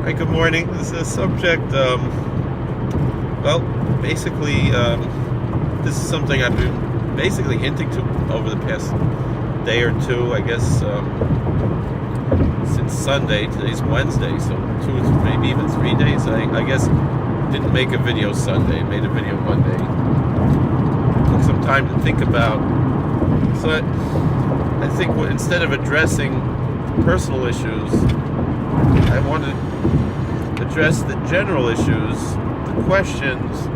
Hi, good morning. This is a subject, basically, this is something I've been basically hinting to over the past day or two, I guess, since Sunday. Today's Wednesday, so maybe even 3 days. I guess didn't make a video Sunday, made a video Monday. Took some time to think about. So I think instead of addressing personal issues, I want to address the general issues, the questions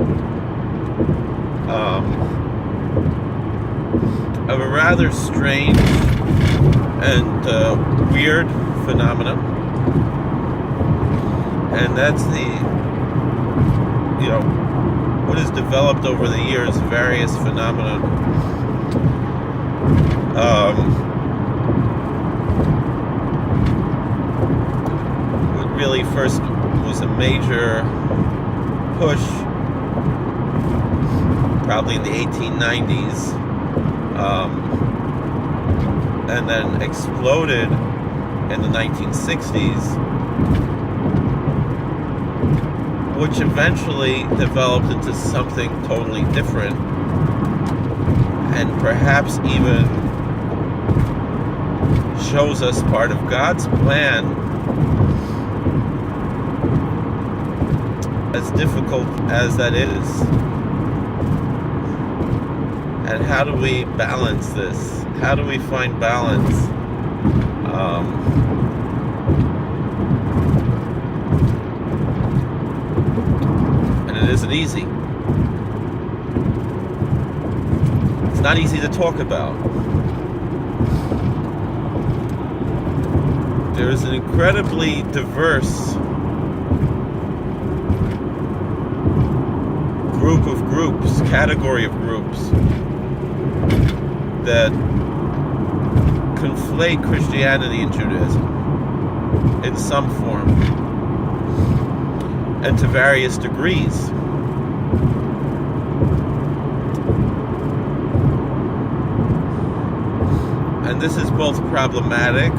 of a rather strange and weird phenomenon, and that's what has developed over the years, various phenomena. What really first was a major push, probably in the 1890s, and then exploded in the 1960s, which eventually developed into something totally different, and perhaps even shows us part of God's plan, as difficult as that is. And how do we balance this? How do we find balance? And it isn't easy. It's not easy to talk about. There is an incredibly diverse category of groups that conflate Christianity and Judaism in some form and to various degrees. And this is both problematic,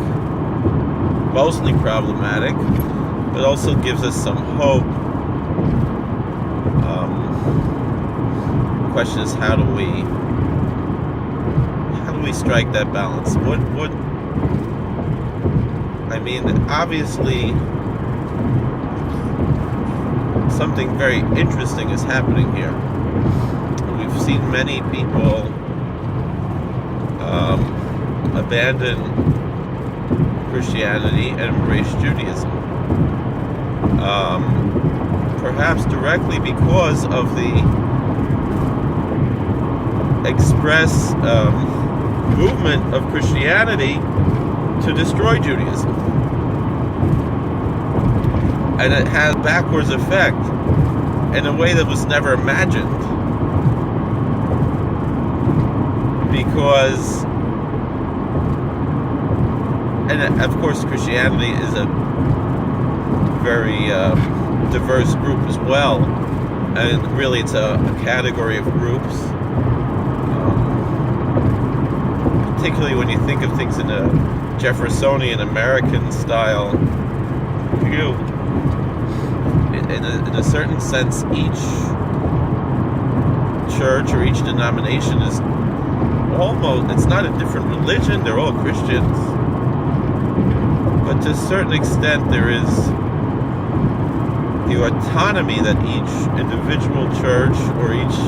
mostly problematic, but also gives us some hope. The question is, how do we strike that balance? Obviously something very interesting is happening here. We've seen many people abandon Christianity and embrace Judaism, perhaps directly because of the express movement of Christianity to destroy Judaism. And it has a backwards effect in a way that was never imagined. Because, and of course Christianity is a very diverse group as well. And really it's a category of groups. Particularly when you think of things in a Jeffersonian American style view. In a certain sense, each church or each denomination is it's not a different religion, they're all Christians. But to a certain extent, there is the autonomy that each individual church or each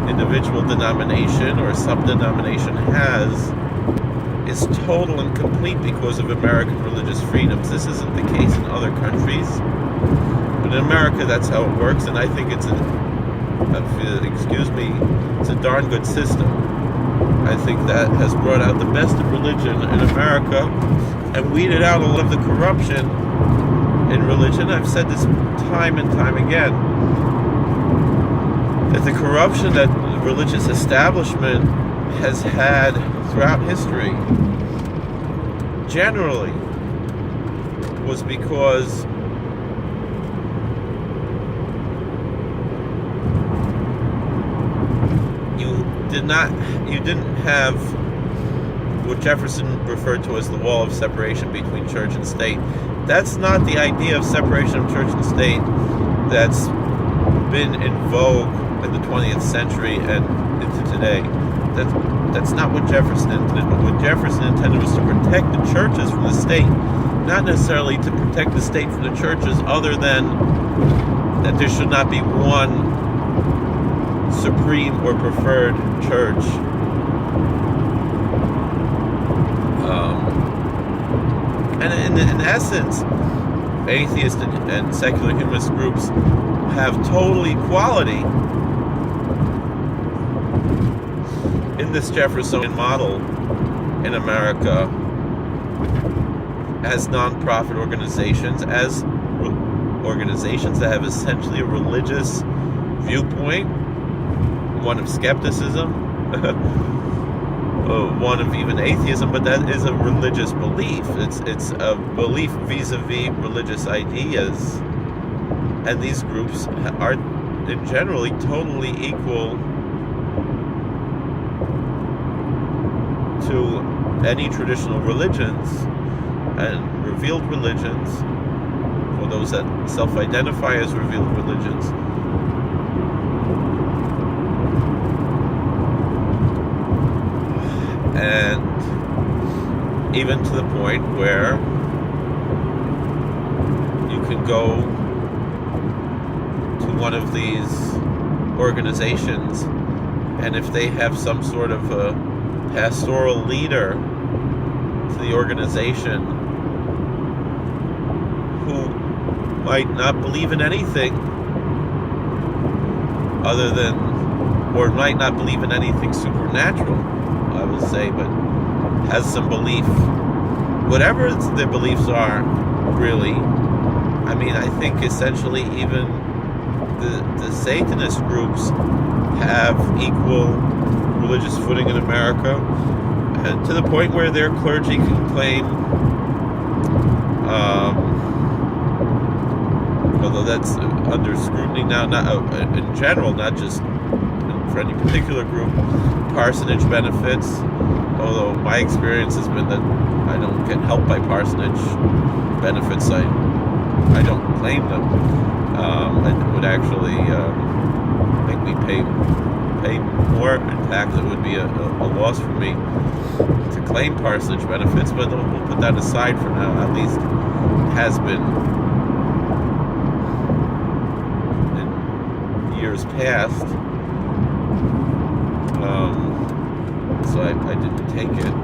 individual denomination or sub-denomination has is total and complete because of American religious freedoms. This isn't the case in other countries, but in America that's how it works, and I think it's a darn good system. I think that has brought out the best of religion in America and weeded out a lot of the corruption in religion. I've said this time and time again, that the corruption that the religious establishment has had throughout history generally was because you didn't have what Jefferson referred to as the wall of separation between church and state. That's not the idea of separation of church and state that's been in vogue in the 20th century and into today. That's not what Jefferson intended. What Jefferson intended was to protect the churches from the state, not necessarily to protect the state from the churches, other than that there should not be one supreme or preferred church. And in essence, atheist and secular humanist groups have total equality in this Jeffersonian model in America as non-profit organizations, as organizations that have essentially a religious viewpoint, one of skepticism, one of even atheism, but that is a religious belief. It's a belief vis-a-vis religious ideas, and these groups are in generally totally equal to any traditional religions and revealed religions, for those that self-identify as revealed religions. And even to the point where you can go to one of these organizations, and if they have some sort of a pastoral leader to the organization who might not believe in anything other than, or might not believe in anything supernatural, I will say, but has some belief, whatever their beliefs are, really. I mean, I think essentially even the Satanist groups have equal religious footing in America, and to the point where their clergy can claim, although that's under scrutiny now, not in general, not just for any particular group, parsonage benefits, although my experience has been that I don't get help by parsonage benefits. I don't claim them. It would actually make me pay more in tax. It would be a loss for me to claim parsonage benefits, but we'll put that aside for now. At least it has been in years past. So I didn't take it.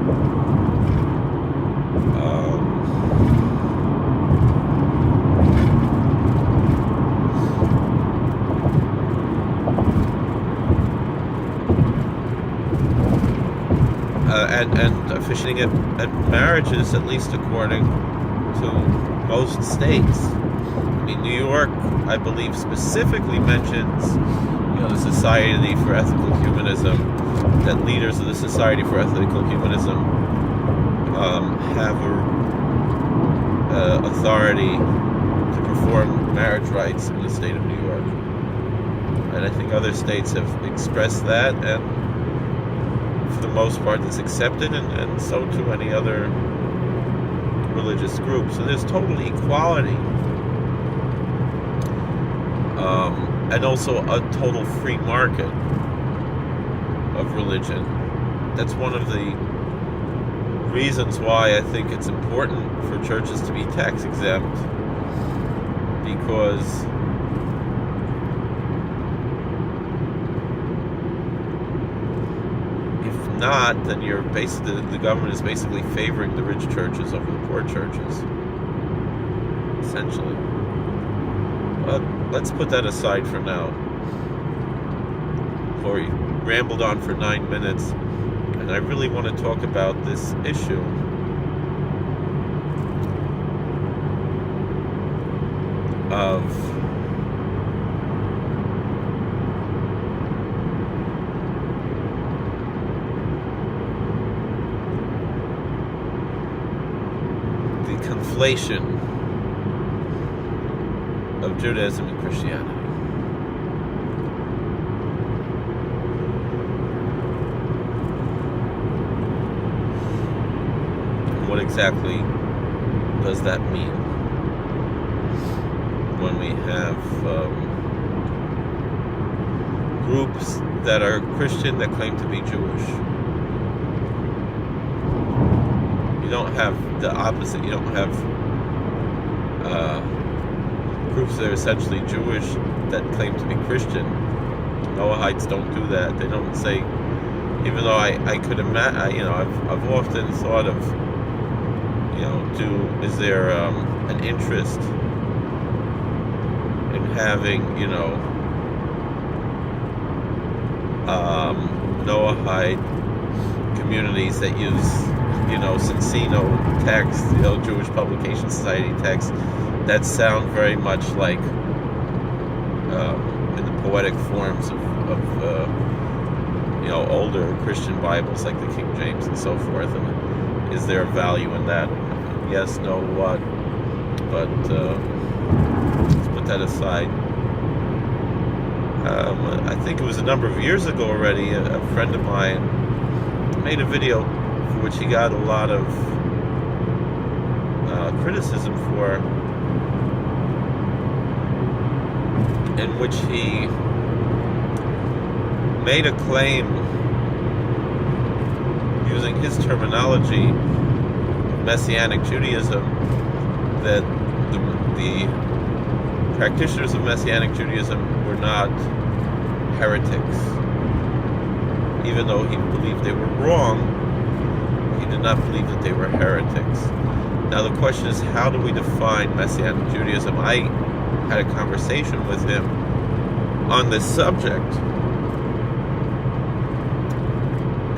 And officiating at marriages, at least according to most states. I mean, New York, I believe, specifically mentions, the Society for Ethical Humanism, that leaders of the Society for Ethical Humanism have authority to perform marriage rites in the state of New York. And I think other states have expressed that, and for the most part it's accepted, and so too any other religious group. So there's total equality. And also a total free market of religion. That's one of the reasons why I think it's important for churches to be tax exempt, because if not, then you're basically, the government is basically favoring the rich churches over the poor churches, essentially. Let's put that aside for now. We rambled on for 9 minutes, and I really want to talk about this issue of the conflation of Judaism and Christianity. And what exactly does that mean? when we have groups that are Christian that claim to be Jewish. You don't have the opposite. You don't have groups that are essentially Jewish that claim to be Christian. Noahites don't do that. They don't say, even though I could imagine, I've often thought of, is there an interest in having, Noahide communities that use, Cincino text, Jewish Publication Society text, that sound very much like in the poetic forms of older Christian Bibles like the King James and so forth. And is there a value in that? Yes, no, what? But let's put that aside. I think it was a number of years ago already, a friend of mine made a video for which he got a lot of criticism for, in which he made a claim using his terminology of Messianic Judaism that the practitioners of Messianic Judaism were not heretics. Even though he believed they were wrong, he did not believe that they were heretics. Now the question is, how do we define Messianic Judaism? I had a conversation with him on this subject,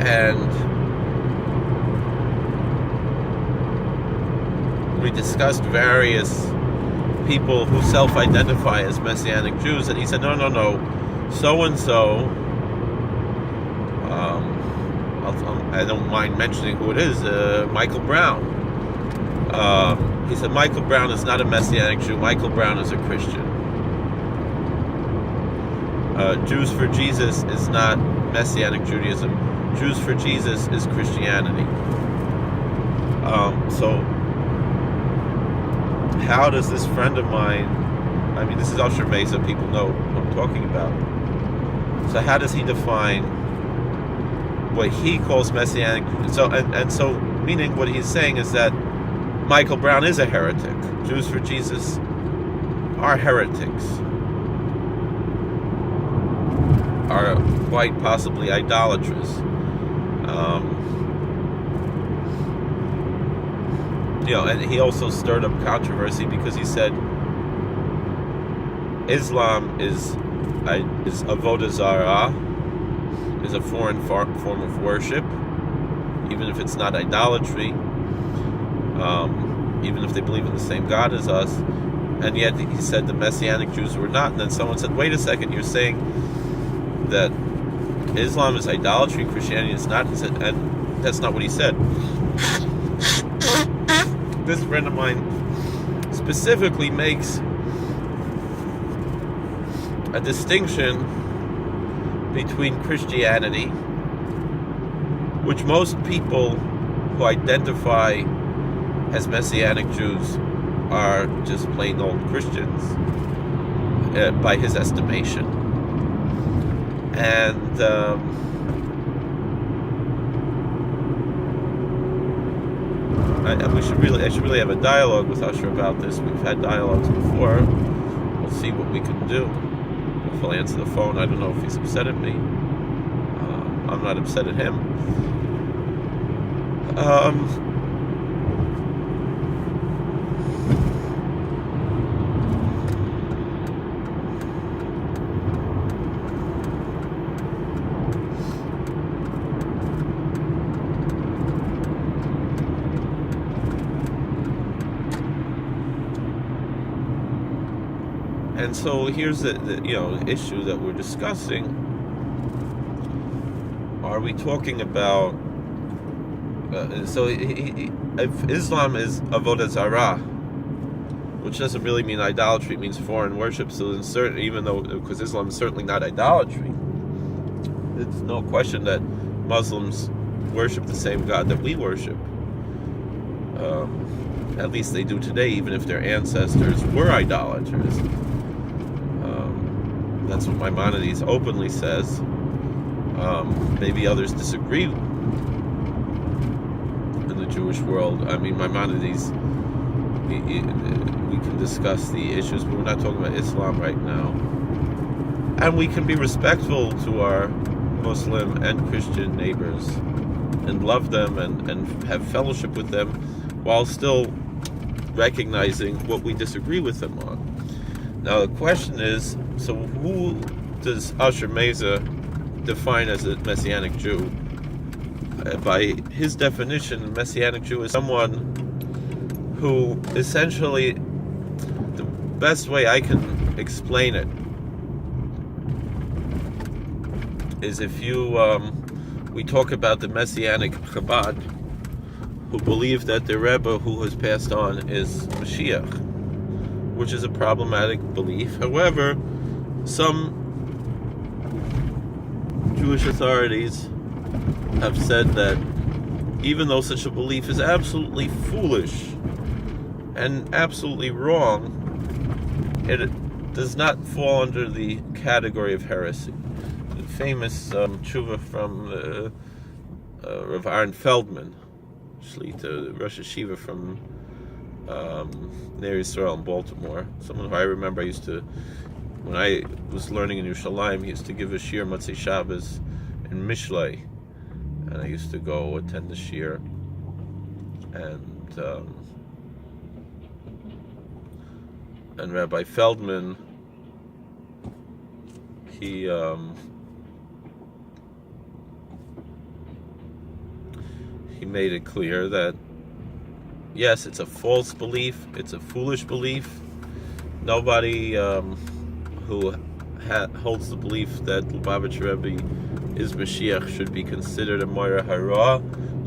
and we discussed various people who self-identify as Messianic Jews, and he said, no, so-and-so, I don't mind mentioning who it is, Michael Brown. He said, Michael Brown is not a Messianic Jew, Michael Brown is a Christian. Jews for Jesus is not Messianic Judaism. Jews for Jesus is Christianity. So how does this friend of mine, this is Usher Mesa, people know what I'm talking about. So how does he define what he calls Messianic? So meaning what he's saying is that Michael Brown is a heretic. Jews for Jesus are heretics, are quite possibly idolatrous. And he also stirred up controversy because he said Islam is avodah zarah, is a foreign form of worship, even if it's not idolatry, even if they believe in the same God as us. And yet he said the Messianic Jews were not. And then someone said, wait a second, you're saying that Islam is idolatry, Christianity is not? He said, and that's not what he said. This friend of mine specifically makes a distinction between Christianity, which most people who identify as Messianic Jews are just plain old Christians, by his estimation. And I should really have a dialogue with Usher about this. We've had dialogues before. We'll see what we can do. If he'll answer the phone, I don't know if he's upset at me. I'm not upset at him. And so here's the issue that we're discussing. Are we talking about? If Islam is avodah zarah, which doesn't really mean idolatry, it means foreign worship. So because Islam is certainly not idolatry, it's no question that Muslims worship the same God that we worship. At least they do today, even if their ancestors were idolaters. That's what Maimonides openly says. Maybe others disagree in the Jewish world. I mean, Maimonides, we can discuss the issues, but we're not talking about Islam right now. And we can be respectful to our Muslim and Christian neighbors and love them and have fellowship with them while still recognizing what we disagree with them on. Now the question is, so who does Asher Meza define as a Messianic Jew? By his definition, a Messianic Jew is someone who essentially, the best way I can explain it is if we talk about the Messianic Chabad, who believe that their Rebbe who has passed on is Mashiach, which is a problematic belief. However, some Jewish authorities have said that even though such a belief is absolutely foolish and absolutely wrong, it does not fall under the category of heresy. The famous tshuva from Rav Aaron Feldman, the Rosh Hashiva from Ner Yisrael in Baltimore. Someone who I remember when I was learning in Yerushalayim, he used to give a shir Motzei Shabbos in Mishlei, and I used to go attend the shir. And Rabbi Feldman, he made it clear that yes, it's a false belief, it's a foolish belief. Nobody who holds the belief that Lubavitcher Rebbe is Mashiach should be considered a Moira Hara,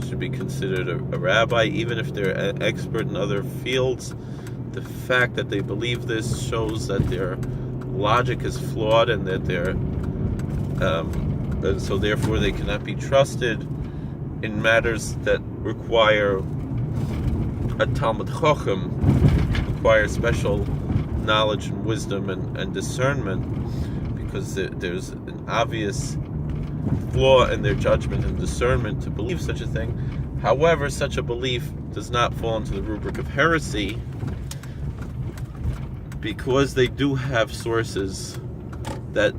should be considered a rabbi, even if they're an expert in other fields. The fact that they believe this shows that their logic is flawed and that and so therefore they cannot be trusted in matters that require a Talmud Chochem, require special knowledge and wisdom and discernment, because there's an obvious flaw in their judgment and discernment to believe such a thing. However, such a belief does not fall into the rubric of heresy, because they do have sources that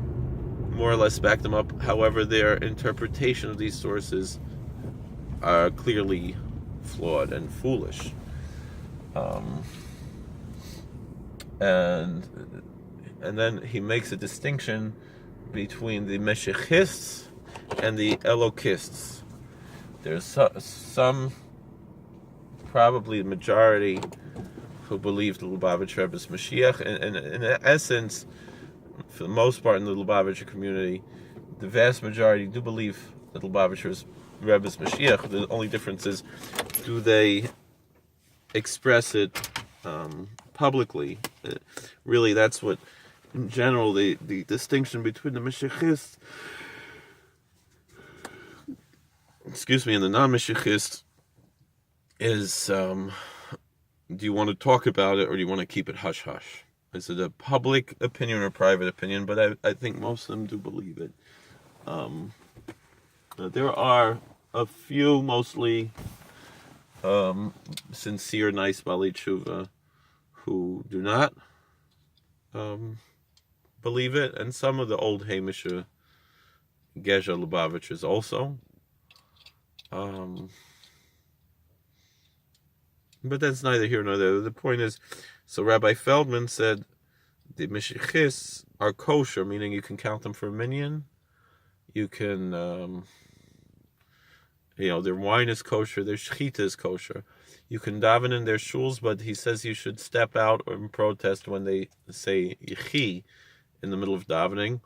more or less back them up. However, their interpretation of these sources are clearly flawed and foolish. And then he makes a distinction between the Meshichists and the Elokists. There's some, probably the majority, who believe the Lubavitcher Rebbe is Mashiach, and in essence, for the most part in the Lubavitcher community, the vast majority do believe that Lubavitcher Rebbe is Mashiach. The only difference is, do they express it publicly? Really, that's what, in general, the distinction between the Meshichists, and the non-Meshichists is, do you want to talk about it or do you want to keep it hush-hush? Is it a public opinion or a private opinion? But I think most of them do believe it. There are a few, mostly sincere, nice Bali Tshuva, who do not believe it, and some of the old Hamisha Gesha Lubavitchers also. But that's neither here nor there. The point is, so Rabbi Feldman said the Meshichists are kosher, meaning you can count them for a minyan. You can, their wine is kosher, their shechita is kosher. You can daven in their shuls, but he says you should step out or protest when they say yichi in the middle of davening,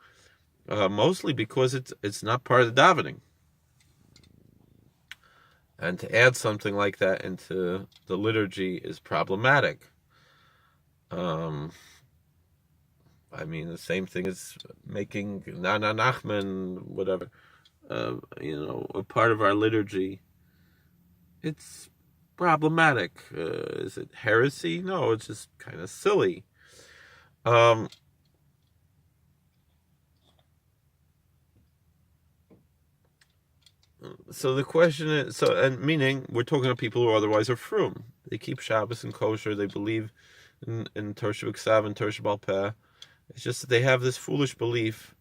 mostly because it's not part of the davening. And to add something like that into the liturgy is problematic. The same thing as making Nana Nachman, whatever, a part of our liturgy. It's problematic. Is it heresy? No, it's just kind of silly. So the question is, and meaning we're talking about people who otherwise are frum. They keep Shabbos and kosher. They believe in Tersha B'Ksav and Tersha B'al Peh. It's just that they have this foolish belief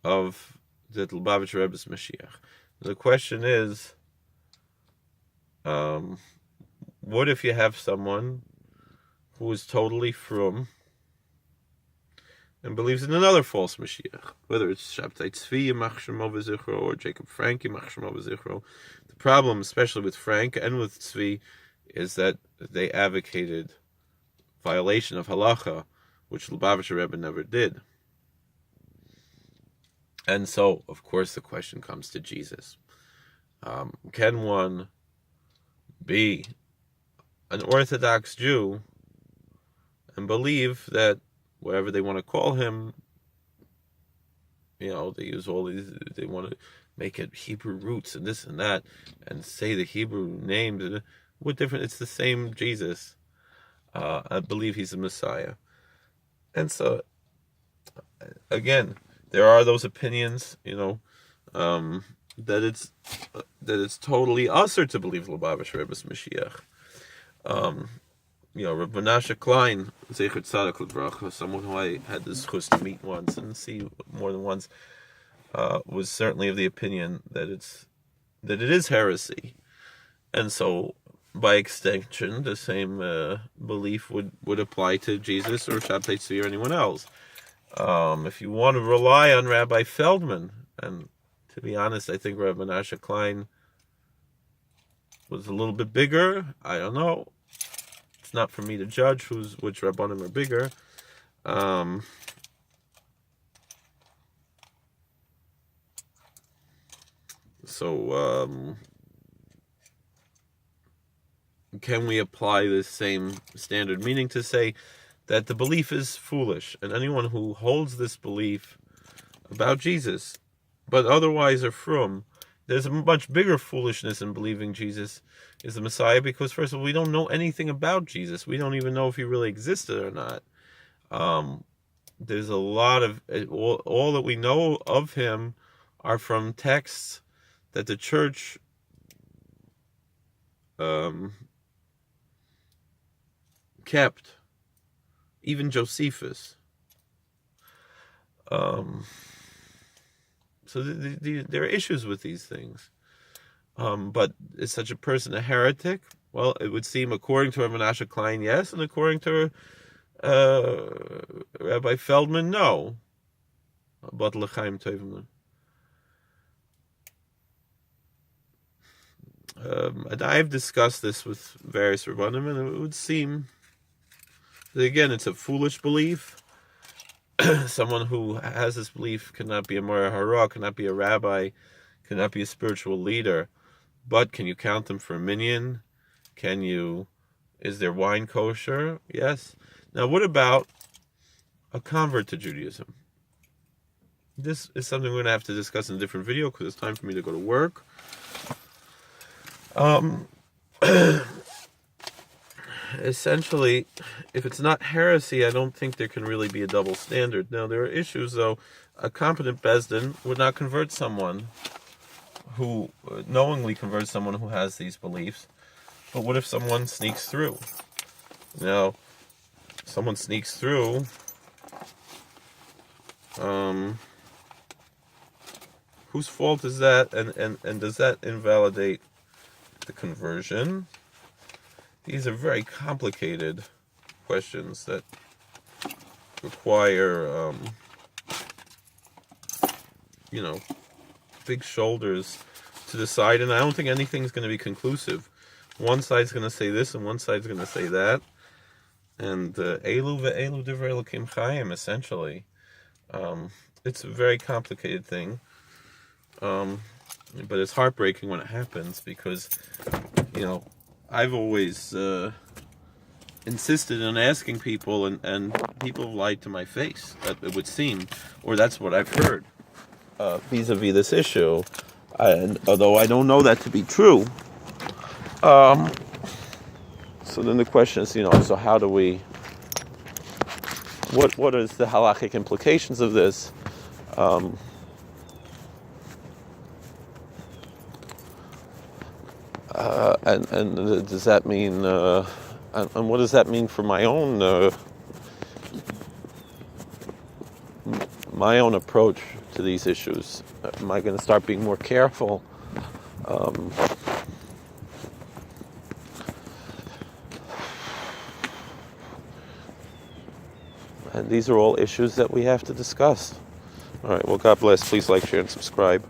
of that Lubavitcher Rebbe is Mashiach. The question is, what if you have someone who is totally frum and believes in another false Mashiach, whether it's Shabtai Tzvi Yimach Shemo V'Zichro or Jacob Frank Yimach Shemo V'Zichro? The problem, especially with Frank and with Tzvi, is that they advocated violation of halacha, which Lubavitcher Rebbe never did. And so, of course, the question comes to Jesus. Can one be an Orthodox Jew and believe that whatever they want to call him, they use all these, they want to make it Hebrew roots and this and that, and say the Hebrew names. What different? It's the same Jesus. I believe he's the Messiah. And so, again, there are those opinions, that it's totally usher to believe Lubavitcher Rebbe is Mashiach. Rabbi Menashe Klein, Zecher Tzadik L'Bracha, someone who I had the chus to meet once and see more than once, was certainly of the opinion that it is heresy, and so by extension, the same belief would apply to Jesus or Shabtai Tzvi or anyone else. If you want to rely on Rabbi Feldman, and to be honest, I think Rabbi Menashe Klein was a little bit bigger. I don't know. It's not for me to judge which Rabbanim are bigger. Can we apply this same standard meaning to say that the belief is foolish, and anyone who holds this belief about Jesus, but otherwise are frum, there's a much bigger foolishness in believing Jesus is the Messiah, because first of all, we don't know anything about Jesus. We don't even know if he really existed or not. There's a lot of, all that we know of him are from texts that the church kept, even Josephus. So there are issues with these things. But is such a person a heretic? Well, it would seem, according to Rabbi Menashe Klein, yes, and according to Rabbi Feldman, no. But l'chaim tovim. And I've discussed this with various Rabbanim, and it would seem that, again, it's a foolish belief. Someone who has this belief cannot be a Mora Hara, cannot be a rabbi, cannot be a spiritual leader. But can you count them for a minyan? Is their wine kosher? Yes. Now, what about a convert to Judaism? This is something we're going to have to discuss in a different video because it's time for me to go to work. Essentially, if it's not heresy, I don't think there can really be a double standard. Now, there are issues, though. A competent Bezdin would not convert someone who knowingly converts someone who has these beliefs. But what if someone sneaks through? Now, someone sneaks through, whose fault is that? And does that invalidate the conversion? These are very complicated questions that require, big shoulders to decide, and I don't think anything's going to be conclusive. One side's going to say this, and one side's going to say that, and elu ve'elu divrei Elokim chayim, essentially. It's a very complicated thing, but it's heartbreaking when it happens, because, I've always insisted on asking people, and people have lied to my face, it would seem, or that's what I've heard, vis-a-vis this issue. And although I don't know that to be true, So then the question is, so how do we? What is the halachic implications of this? And does that mean? And what does that mean for my own approach to these issues? Am I going to start being more careful? And these are all issues that we have to discuss. All right, well, God bless. Please like, share, and subscribe.